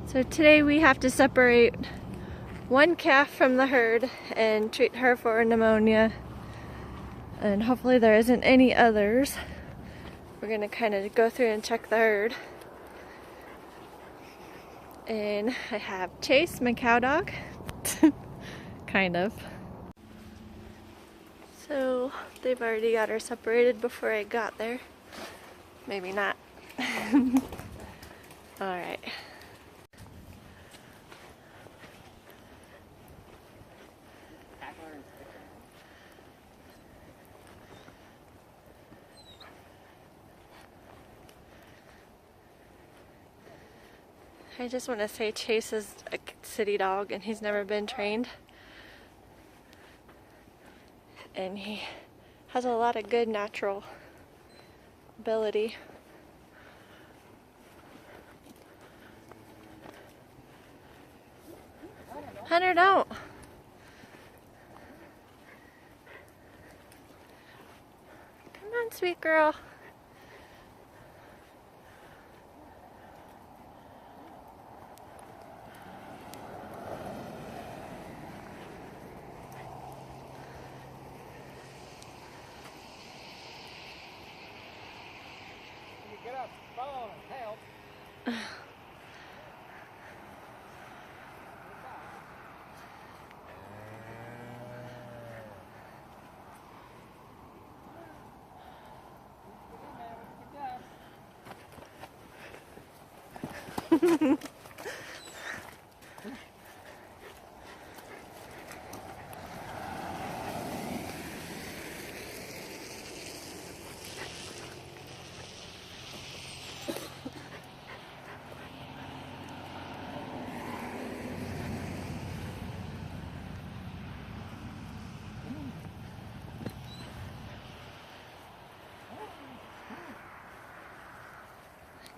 So today we have to separate one calf from the herd and treat her for pneumonia. And hopefully there isn't any others. We're gonna kind of go through and check the herd. And I have Chase, my cow dog. Kind of. So they've already got her separated before I got there. Maybe not. Alright. I just want to say Chase is a city dog and he's never been trained. And he has a lot of good natural ability. Hunter, don't. Come on, sweet girl. Get up, phone, help.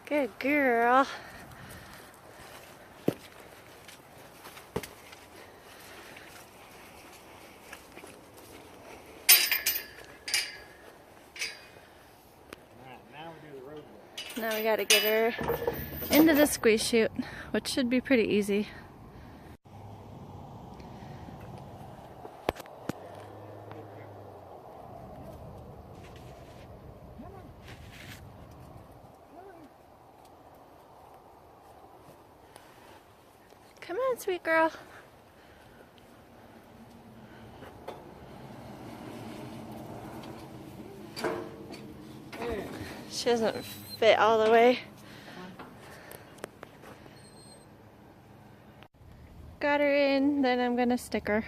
Good girl. Now we gotta get her into the squeeze chute, which should be pretty easy. Come on, sweet girl. She doesn't fit all the way. Got her in, then I'm gonna stick her.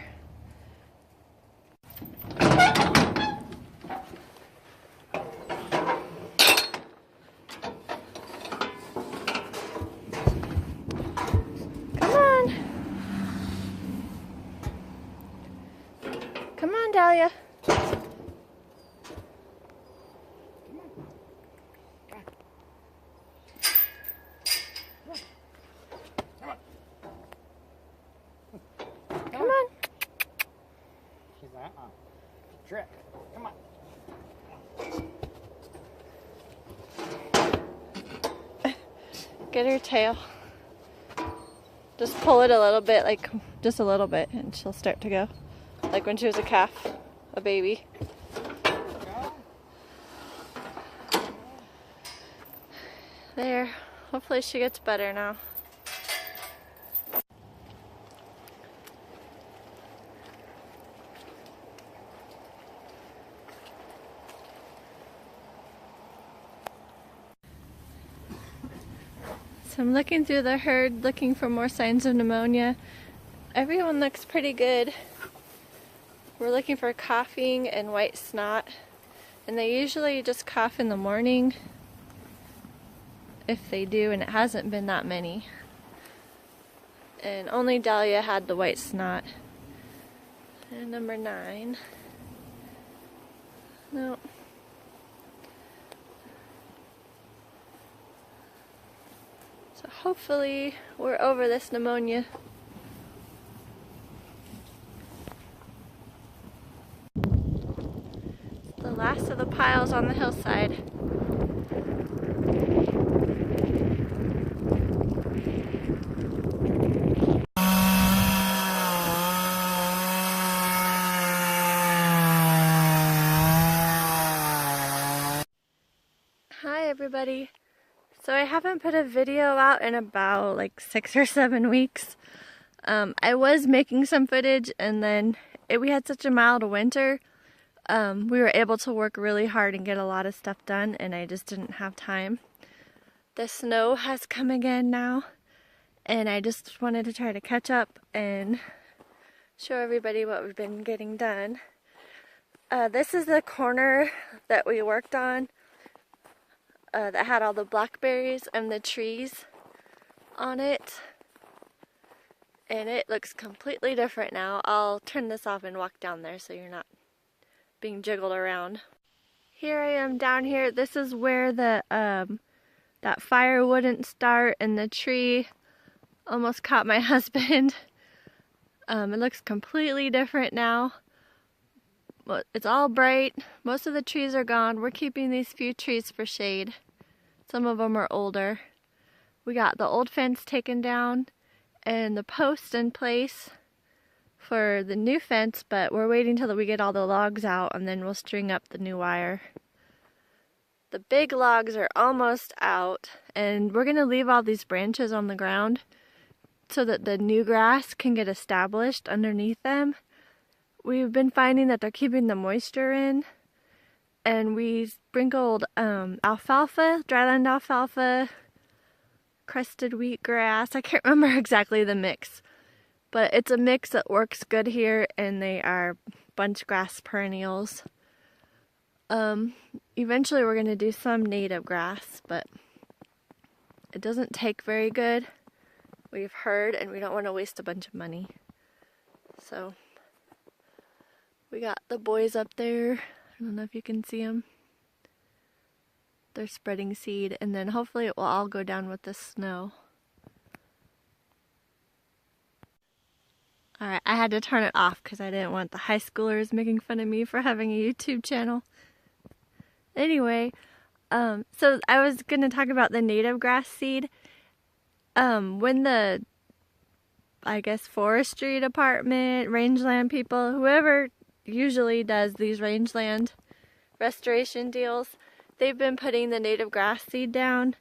Come on, Dahlia. Come on. She's like, trick. Come on. Get her tail. Just pull it a little bit, like just a little bit, and she'll start to go. Like when she was a calf, a baby. There. Hopefully she gets better now. So I'm looking through the herd, looking for more signs of pneumonia. Everyone looks pretty good. We're looking for coughing and white snot. And they usually just cough in the morning, if they do, and it hasn't been that many. And only Dahlia had the white snot. And number 9. No. So hopefully we're over this pneumonia. The last of the piles on the hillside. everybody. So I haven't put a video out in about like 6 or 7 weeks. I was making some footage, and then we had such a mild winter. We were able to work really hard and get a lot of stuff done, and I just didn't have time. The snow has come again now, and I just wanted to try to catch up and show everybody what we've been getting done. This is the corner that we worked on that had all the blackberries and the trees on it. And it looks completely different now. I'll turn this off and walk down there so you're not being jiggled around. Here I am down here. This is where the that fire wouldn't start, and the tree almost caught my husband. It looks completely different now. It's all bright. Most of the trees are gone. We're keeping these few trees for shade. Some of them are older. We got the old fence taken down and the post in place for the new fence, but we're waiting till we get all the logs out, and then we'll string up the new wire. The big logs are almost out, and we're going to leave all these branches on the ground so that the new grass can get established underneath them. We've been finding that they're keeping the moisture in, and we sprinkled alfalfa, dryland alfalfa, crested wheatgrass. I can't remember exactly the mix, but it's a mix that works good here, and they are bunchgrass perennials. Eventually we're going to do some native grass, but it doesn't take very good, we've heard, and we don't want to waste a bunch of money. So we got the boys up there. I don't know if you can see them. They're spreading seed, and then hopefully it will all go down with the snow. Alright, I had to turn it off because I didn't want the high schoolers making fun of me for having a YouTube channel. Anyway, so I was going to talk about the native grass seed. When the, I guess, forestry department, rangeland people, whoever usually does these rangeland restoration deals, they've been putting the native grass seed down,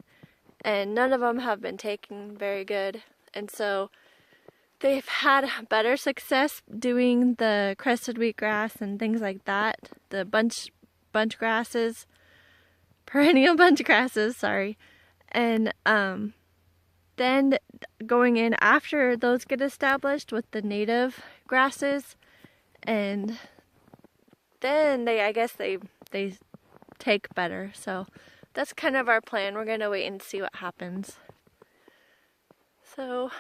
and none of them have been taking very good. And so they've had better success doing the crested wheatgrass and things like that, the bunch grasses, perennial bunch grasses, sorry. And then going in after those get established with the native grasses, and then I guess they take better. So that's kind of our plan. We're gonna wait and see what happens. So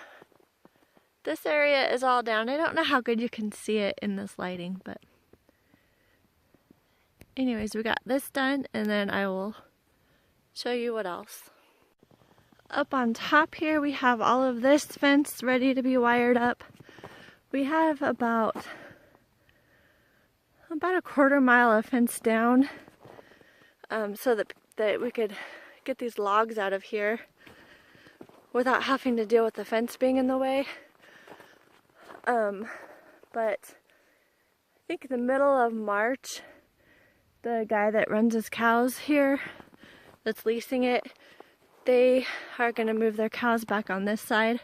this area is all down. I don't know how good you can see it in this lighting, but anyways, we got this done, and then I will show you what else. Up on top here we have all of this fence ready to be wired up. We have about a quarter mile of fence down, so that we could get these logs out of here without having to deal with the fence being in the way. But I think the middle of March, the guy that runs his cows here, that's leasing it, they are going to move their cows back on this side,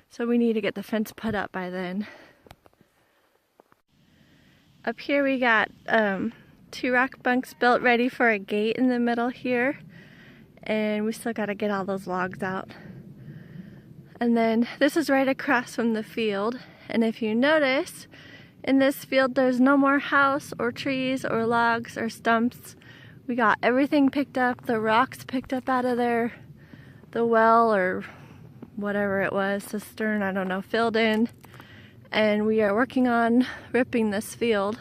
so we need to get the fence put up by then. Up here we got 2 rock bunks built ready for a gate in the middle here, and we still got to get all those logs out. And then this is right across from the field, and if you notice, in this field there's no more house or trees or logs or stumps. We got everything picked up, the rocks picked up out of there, the well or whatever it was, cistern, I don't know, filled in. And we are working on ripping this field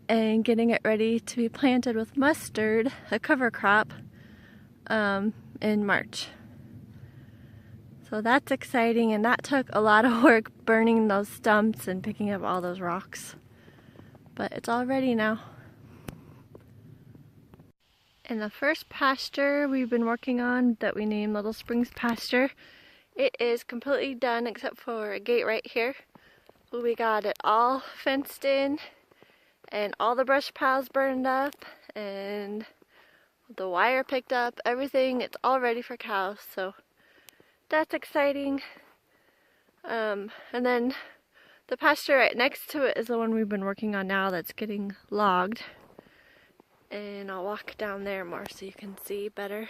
and getting it ready to be planted with mustard, a cover crop, in March. So that's exciting, and that took a lot of work, burning those stumps and picking up all those rocks. But it's all ready now. And the first pasture we've been working on that we named Little Springs Pasture, it is completely done except for a gate right here. We got it all fenced in and all the brush piles burned up, and the wire picked up, everything. It's all ready for cows, so that's exciting. And then the pasture right next to it is the one we've been working on now that's getting logged. And I'll walk down there more so you can see better.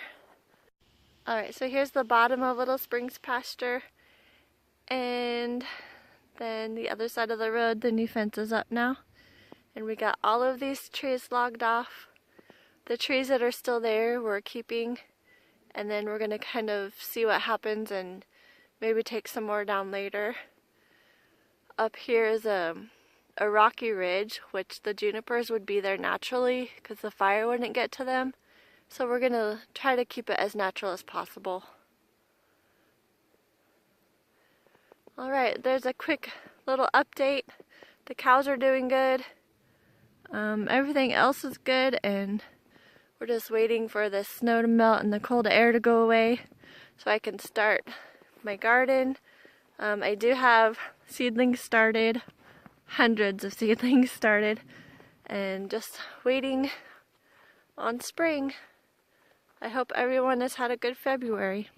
Alright, so here's the bottom of Little Springs pasture. And then the other side of the road, the new fence is up now. And we got all of these trees logged off. The trees that are still there we're keeping. And then we're going to kind of see what happens and maybe take some more down later. Up here is a rocky ridge, which the junipers would be there naturally because the fire wouldn't get to them. So we're going to try to keep it as natural as possible. Alright, there's a quick little update. The cows are doing good. Everything else is good, and we're just waiting for the snow to melt and the cold air to go away so I can start my garden. I do have seedlings started, hundreds of seedlings started, and just waiting on spring. I hope everyone has had a good February.